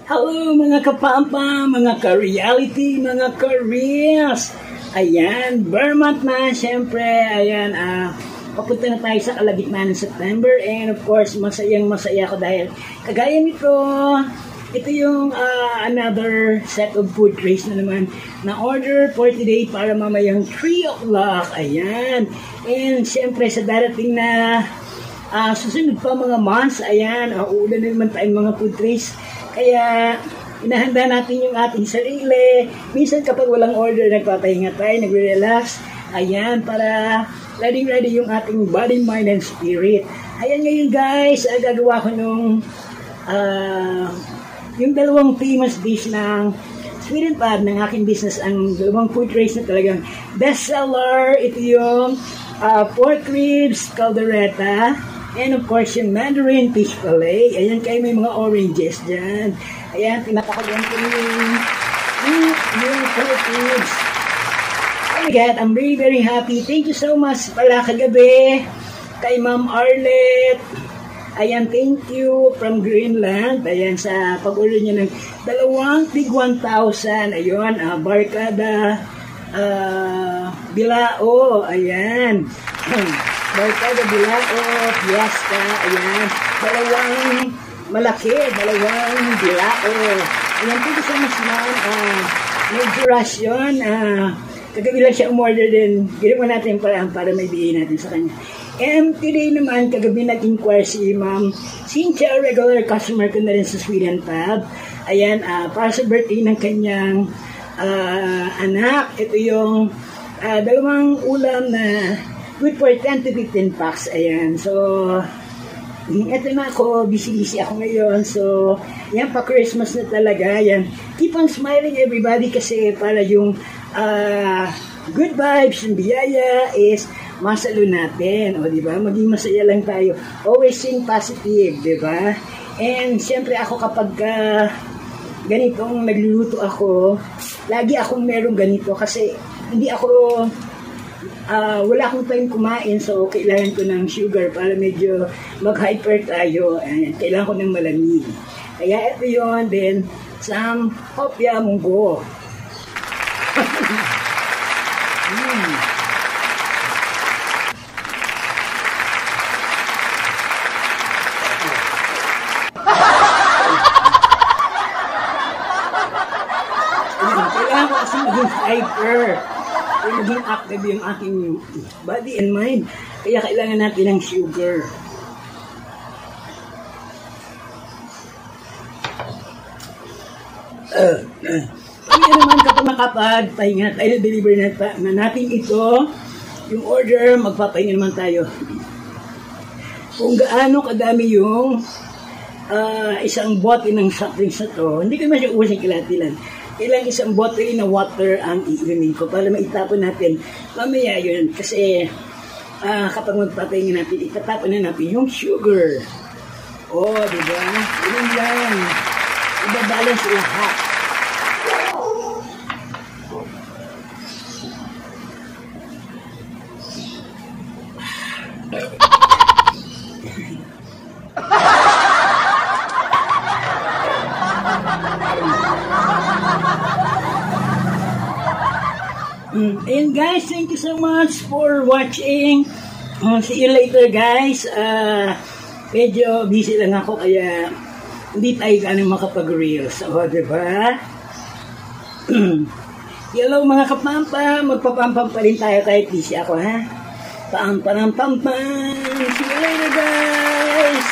Hello mga kapampa, mga ka-reality, mga ka-reels. Ayan, Vermont na, syempre. Ayan, papunta na tayo sa kalagitnaan ng September. And of course, masayang masaya ko dahil kagaya nito, ito yung another set of food trays na naman na order for today para mamayang 3 o'clock. Ayan. And syempre sa darating na susunod pa mga months, ayan, uulan na naman tayong mga food trays. Kaya, inahanda natin yung ating sarili. Minsan kapag walang order, nagpapahinga tayo, nagre-relax. Ayan, para ready yung ating body, mind, and spirit. Ayan ngayon guys, gagawa ko nung yung dalawang famous dish ng Sweden Pub ng aking business. Ang dalawang food trays na talagang bestseller. Ito yung pork ribs, caldereta, and of course, yung Mandarin fish fillet. Ayan kayo, may mga oranges dyan. Ayan, tinatakagan ko yung pork ribs. Oh my God, I'm very happy. Thank you so much pala kagabi kay Ma'am Arlet. Ayan, thank you from Greenland. Ayan, sa pag-order niya ng dalawang tig 1,000. Ayun, Barkada Bilao. Ayan. Barkada Bilao, Fiesta, ayan. Dalawang malaki, dalawang Bilao. Ayan, thank you so much ma'am. Medyo ration. Kagabi lang siya umorder din. Ginawa natin para may bigay natin sa kanya. And today naman, kagabi nag-inquire si Ma'am Cynthia, regular customer ko na rin sa Sweden Pub. Ayan, para sa birthday ng kanyang anak. Ito yung dalawang ulam na good for 10 to 15 packs. Ayan. So, eto na ako. Busy ako ngayon. So, yan pa Christmas na talaga. Ayan. Keep on smiling everybody kasi para yung good vibes, yung biyaya is masalo natin. O, diba? Maging masaya lang tayo. Always think positive, diba? And, siyempre ako kapag ganitong nagluluto ako, lagi akong merong ganito kasi hindi ako wala akong time kumain, so kailangan ko ng sugar para medyo mag-hyper tayo. Ayan, kailangan ko ng malamig. Kaya ito yun, then some hopya munggo. Kailangan ko kasi maging hyper. Maging active yung aking body and mind. Kaya kailangan natin ng sugar. Kaya naman kapag makapagpahinga tayo, deliver na natin ito, yung order, magpapahinga naman tayo. Kung gaano kadami yung isang bote ng soft drinks na to, hindi ko masya ubusin kilatilan. Kailang isang bote na water ang iinumin ko para maitapon natin mamaya yun. Kasi kapag magpapahinga natin, itatapon na natin yung sugar. Oh, diba? Yun lang. Ibabalance lahat. And guys, thank you so much for watching. See you later guys. Medyo busy lang ako kaya hindi tayo ganang makapag-reels. O, diba? Hello mga kapampa. Magpapampam pa rin tayo kahit busy ako, ha? Pam-pam-pam-pam. See you later guys.